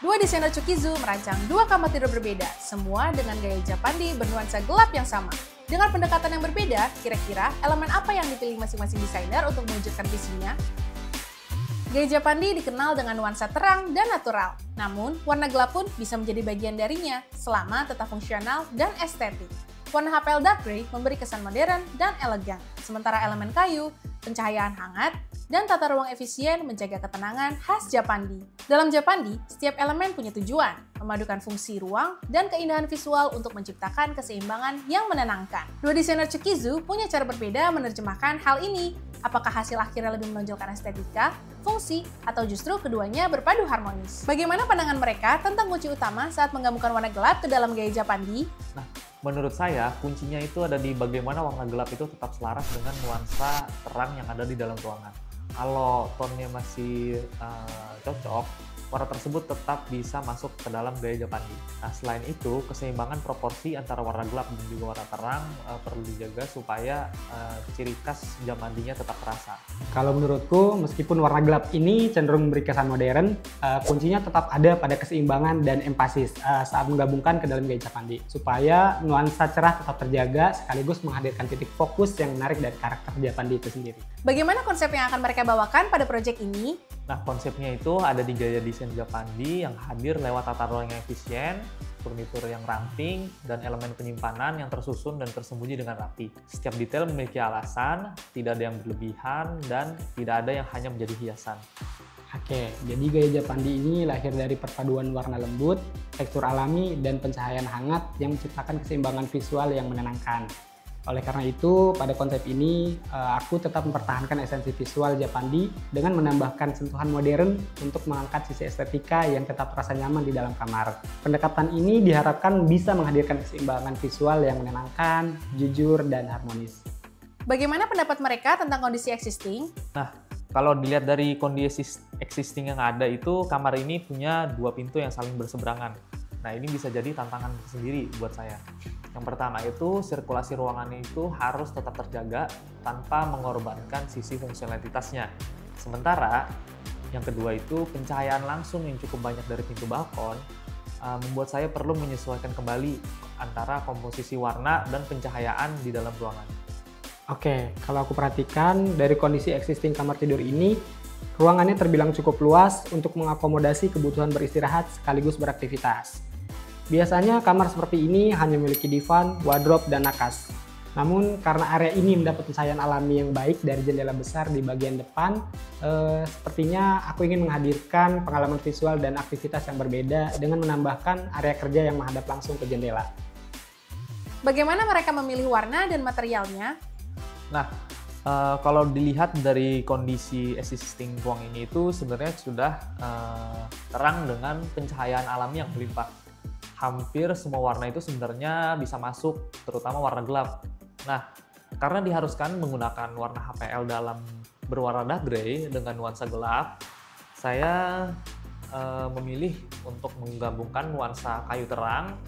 Dua desainer Chukizu merancang dua kamar tidur berbeda, semua dengan gaya Japandi bernuansa gelap yang sama. Dengan pendekatan yang berbeda, kira-kira elemen apa yang dipilih masing-masing desainer untuk mewujudkan visinya? Gaya Japandi dikenal dengan nuansa terang dan natural, namun warna gelap pun bisa menjadi bagian darinya selama tetap fungsional dan estetik. Warna HPL Dark Grey memberi kesan modern dan elegan, sementara elemen kayu, pencahayaan hangat, dan tata ruang efisien menjaga ketenangan khas Japandi. Dalam Japandi, setiap elemen punya tujuan, memadukan fungsi ruang dan keindahan visual untuk menciptakan keseimbangan yang menenangkan. Dua desainer Chukizu punya cara berbeda menerjemahkan hal ini. Apakah hasil akhirnya lebih menonjolkan estetika, fungsi, atau justru keduanya berpadu harmonis? Bagaimana pandangan mereka tentang kunci utama saat menggabungkan warna gelap ke dalam gaya Japandi? Nah, menurut saya kuncinya itu ada di bagaimana warna gelap itu tetap selaras dengan nuansa terang yang ada di dalam ruangan. Kalau tone-nya masih cocok, warna tersebut tetap bisa masuk ke dalam gaya Japandi. Nah, selain itu, keseimbangan proporsi antara warna gelap dan juga warna terang perlu dijaga supaya ciri khas Japandinya tetap terasa. Kalau menurutku, meskipun warna gelap ini cenderung memberi kesan modern, kuncinya tetap ada pada keseimbangan dan empasis saat menggabungkan ke dalam gaya Japandi, supaya nuansa cerah tetap terjaga sekaligus menghadirkan titik fokus yang menarik dari karakter Japandi itu sendiri. Bagaimana konsep yang akan mereka bawakan pada proyek ini? Nah, konsepnya itu ada di gaya desain Japandi yang hadir lewat tata ruang yang efisien, furnitur yang ramping, dan elemen penyimpanan yang tersusun dan tersembunyi dengan rapi. Setiap detail memiliki alasan, tidak ada yang berlebihan, dan tidak ada yang hanya menjadi hiasan. Oke, jadi gaya Japandi ini lahir dari perpaduan warna lembut, tekstur alami, dan pencahayaan hangat yang menciptakan keseimbangan visual yang menenangkan. Oleh karena itu, pada konsep ini, aku tetap mempertahankan esensi visual Japandi dengan menambahkan sentuhan modern untuk mengangkat sisi estetika yang tetap terasa nyaman di dalam kamar. Pendekatan ini diharapkan bisa menghadirkan keseimbangan visual yang menenangkan, jujur, dan harmonis. Bagaimana pendapat mereka tentang kondisi existing? Nah, kalau dilihat dari kondisi existing yang ada itu, kamar ini punya dua pintu yang saling berseberangan. Nah, ini bisa jadi tantangan sendiri buat saya. Yang pertama itu, sirkulasi ruangan itu harus tetap terjaga tanpa mengorbankan sisi fungsionalitasnya. Sementara, yang kedua itu, pencahayaan langsung yang cukup banyak dari pintu balkon membuat saya perlu menyesuaikan kembali antara komposisi warna dan pencahayaan di dalam ruangan. Oke, kalau aku perhatikan dari kondisi existing kamar tidur ini, ruangannya terbilang cukup luas untuk mengakomodasi kebutuhan beristirahat sekaligus beraktivitas. Biasanya kamar seperti ini hanya memiliki divan, wardrobe, dan nakas. Namun karena area ini mendapat pencahayaan alami yang baik dari jendela besar di bagian depan, sepertinya aku ingin menghadirkan pengalaman visual dan aktivitas yang berbeda dengan menambahkan area kerja yang menghadap langsung ke jendela. Bagaimana mereka memilih warna dan materialnya? Nah, kalau dilihat dari kondisi existing ruang ini itu sebenarnya sudah terang dengan pencahayaan alami yang berlimpah. Hampir semua warna itu sebenarnya bisa masuk, terutama warna gelap. Nah, karena diharuskan menggunakan warna HPL dalam berwarna dark grey dengan nuansa gelap, saya memilih untuk menggabungkan nuansa kayu terang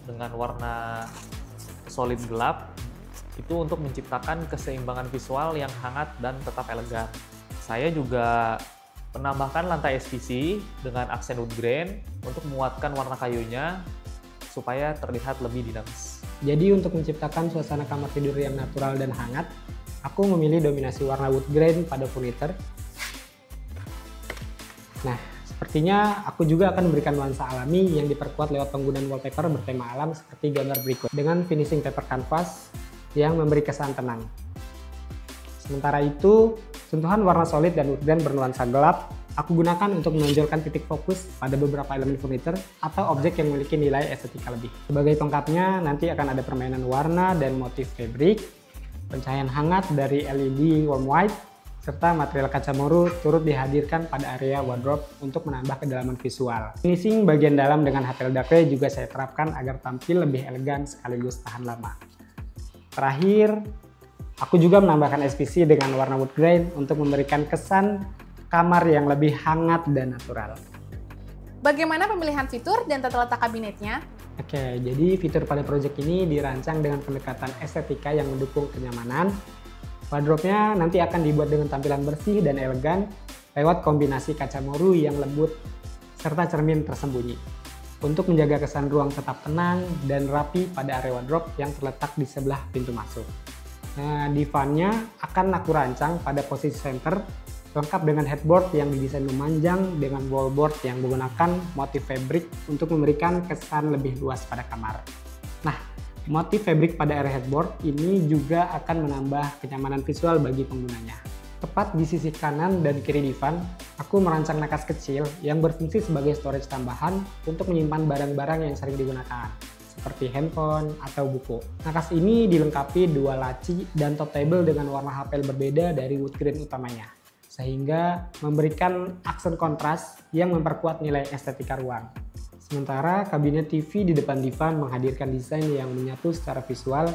dengan warna solid gelap, itu untuk menciptakan keseimbangan visual yang hangat dan tetap elegan. Saya juga menambahkan lantai SPC dengan aksen wood grain untuk menguatkan warna kayunya supaya terlihat lebih dinamis. Jadi untuk menciptakan suasana kamar tidur yang natural dan hangat, aku memilih dominasi warna wood grain pada furniture. Nah, sepertinya aku juga akan memberikan nuansa alami yang diperkuat lewat penggunaan wallpaper bertema alam seperti gambar berikut dengan finishing paper canvas yang memberi kesan tenang. Sementara itu, sentuhan warna solid dan wood grain bernuansa gelap aku gunakan untuk menonjolkan titik fokus pada beberapa elemen furniture atau objek yang memiliki nilai estetika lebih. Sebagai pelengkapnya, nanti akan ada permainan warna dan motif fabric, pencahayaan hangat dari LED warm white, serta material kaca moru turut dihadirkan pada area wardrobe untuk menambah kedalaman visual. Finishing bagian dalam dengan HPL Dark Grey juga saya terapkan agar tampil lebih elegan sekaligus tahan lama. Terakhir, aku juga menambahkan SPC dengan warna wood grain untuk memberikan kesan kamar yang lebih hangat dan natural. Bagaimana pemilihan fitur dan tata letak kabinetnya? Oke, jadi fitur pada proyek ini dirancang dengan pendekatan estetika yang mendukung kenyamanan. Wardrobe-nya nanti akan dibuat dengan tampilan bersih dan elegan lewat kombinasi kaca moru yang lembut serta cermin tersembunyi untuk menjaga kesan ruang tetap tenang dan rapi pada area wardrobe yang terletak di sebelah pintu masuk. Nah, divannya akan aku rancang pada posisi center, lengkap dengan headboard yang didesain memanjang dengan wallboard yang menggunakan motif fabric untuk memberikan kesan lebih luas pada kamar. Nah, motif fabric pada area headboard ini juga akan menambah kenyamanan visual bagi penggunanya. Tepat di sisi kanan dan kiri divan, aku merancang nakas kecil yang berfungsi sebagai storage tambahan untuk menyimpan barang-barang yang sering digunakan, seperti handphone atau buku. Nakas ini dilengkapi 2 laci dan top table dengan warna HPL berbeda dari wood grain utamanya, sehingga memberikan aksen kontras yang memperkuat nilai estetika ruang. Sementara kabinet TV di depan divan menghadirkan desain yang menyatu secara visual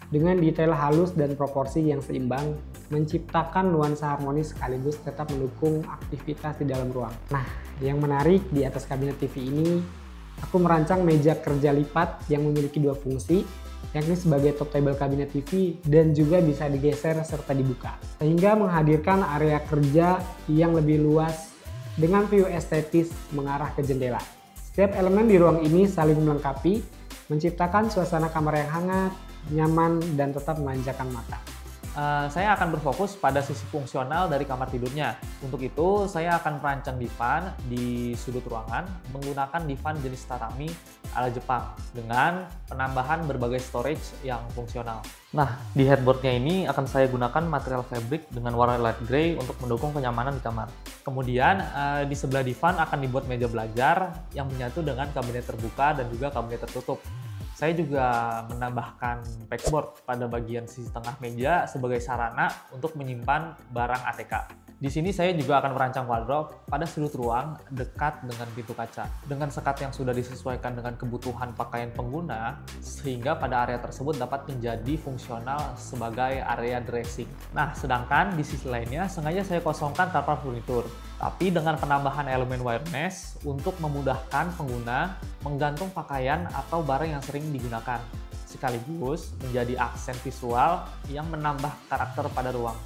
dengan detail halus dan proporsi yang seimbang, menciptakan nuansa harmonis sekaligus tetap mendukung aktivitas di dalam ruang. Nah, yang menarik di atas kabinet TV ini, aku merancang meja kerja lipat yang memiliki 2 fungsi, yakni sebagai top table kabinet TV dan juga bisa digeser serta dibuka, sehingga menghadirkan area kerja yang lebih luas dengan view estetis mengarah ke jendela. Setiap elemen di ruang ini saling melengkapi, menciptakan suasana kamar yang hangat, nyaman, dan tetap memanjakan mata. Saya akan berfokus pada sisi fungsional dari kamar tidurnya. Untuk itu, saya akan merancang divan di sudut ruangan menggunakan divan jenis tatami ala Jepang dengan penambahan berbagai storage yang fungsional. Nah, di headboardnya ini akan saya gunakan material fabric dengan warna light grey untuk mendukung kenyamanan di kamar. Kemudian, di sebelah divan akan dibuat meja belajar yang menyatu dengan kabinet terbuka dan juga kabinet tertutup. Saya juga menambahkan backboard pada bagian sisi tengah meja sebagai sarana untuk menyimpan barang ATK. Di sini saya juga akan merancang wardrobe pada sudut ruang dekat dengan pintu kaca dengan sekat yang sudah disesuaikan dengan kebutuhan pakaian pengguna sehingga pada area tersebut dapat menjadi fungsional sebagai area dressing. Nah, sedangkan di sisi lainnya sengaja saya kosongkan tanpa furnitur, tapi dengan penambahan elemen wire mesh untuk memudahkan pengguna menggantung pakaian atau barang yang sering digunakan, sekaligus menjadi aksen visual yang menambah karakter pada ruang.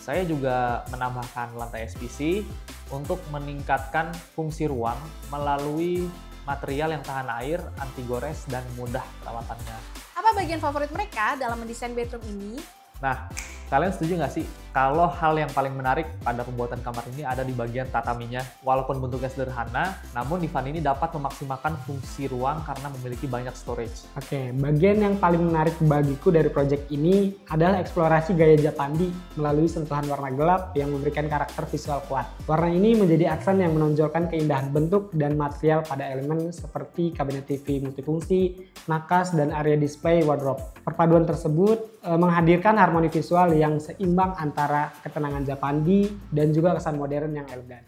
Saya juga menambahkan lantai SPC untuk meningkatkan fungsi ruang melalui material yang tahan air, anti gores, dan mudah perawatannya. Apa bagian favorit mereka dalam mendesain bedroom ini? Nah, kalian setuju nggak sih kalau hal yang paling menarik pada pembuatan kamar ini ada di bagian tataminya? Walaupun bentuknya sederhana, namun divan ini dapat memaksimalkan fungsi ruang karena memiliki banyak storage. Oke, bagian yang paling menarik bagiku dari project ini adalah eksplorasi gaya Japandi melalui sentuhan warna gelap yang memberikan karakter visual kuat. Warna ini menjadi aksen yang menonjolkan keindahan bentuk dan material pada elemen seperti kabinet TV multifungsi, nakas, dan area display wardrobe. Perpaduan tersebut menghadirkan harmoni visual yang seimbang antara ketenangan Japandi dan juga kesan modern yang elegan.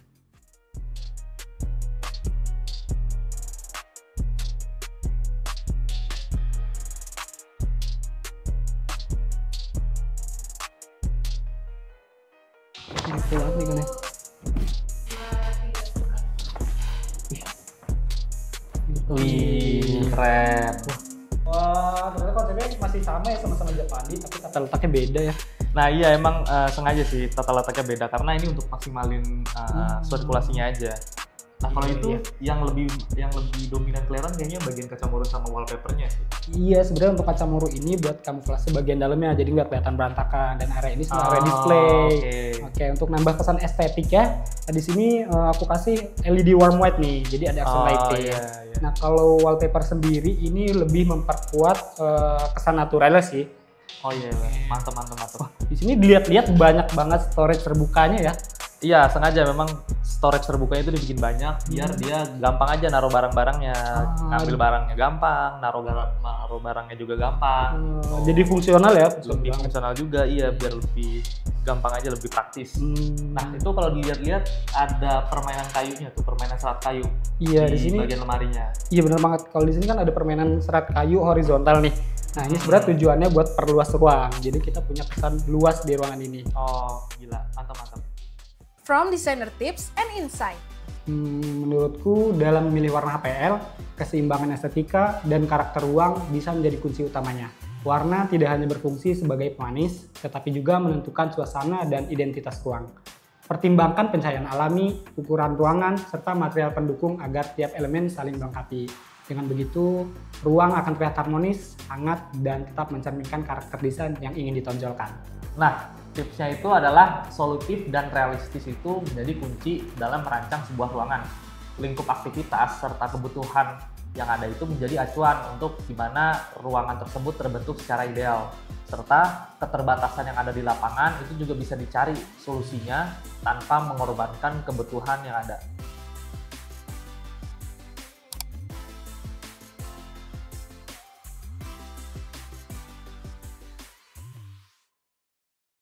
Wih, keren. Wah, ternyata konsepnya masih sama ya, sama-sama Japandi, tapi tata letaknya beda ya. Nah iya, emang sengaja sih tata letaknya beda karena ini untuk maksimalin sirkulasinya aja. Nah kalau itu yang lebih dominan kelihatan kayaknya bagian kacamuru sama wallpapernya sih. Iya, sebenarnya untuk kacamuru ini buat kamuflase bagian dalamnya, jadi nggak kelihatan berantakan, dan area ini sama area display. Oke, untuk nambah kesan estetik ya, di sini aku kasih LED warm white nih, jadi ada aksen lighting. Iya. Nah kalau wallpaper sendiri ini lebih memperkuat kesan naturalnya sih. Oh iya, mantap. Di sini dilihat-lihat banyak banget storage terbukanya ya. Iya, sengaja memang storage terbukanya itu dibikin banyak biar dia gampang aja naruh barang-barangnya, ngambil barangnya gampang, naruh barangnya juga gampang. Jadi fungsional ya? Lebih fungsional juga, iya, biar lebih gampang aja, lebih praktis. Nah itu kalau dilihat-lihat ada permainan kayunya tuh, permainan serat kayu. Iya, di sini bagian lemarinya. Iya benar banget. Kalau di sini kan ada permainan serat kayu horizontal nih. Nah ini sebenarnya tujuannya buat perluas ruang. Jadi kita punya kesan luas di ruangan ini. Oh gila, mantap. From designer tips and insight. Menurutku dalam memilih warna HPL, keseimbangan estetika dan karakter ruang bisa menjadi kunci utamanya. Warna tidak hanya berfungsi sebagai pemanis, tetapi juga menentukan suasana dan identitas ruang. Pertimbangkan pencahayaan alami, ukuran ruangan, serta material pendukung agar tiap elemen saling melengkapi. Dengan begitu, ruang akan terlihat harmonis, hangat, dan tetap mencerminkan karakter desain yang ingin ditonjolkan. Nah, tipsnya itu adalah solutif dan realistis itu menjadi kunci dalam merancang sebuah ruangan. Lingkup aktivitas serta kebutuhan yang ada itu menjadi acuan untuk gimana ruangan tersebut terbentuk secara ideal. Serta keterbatasan yang ada di lapangan itu juga bisa dicari solusinya tanpa mengorbankan kebutuhan yang ada.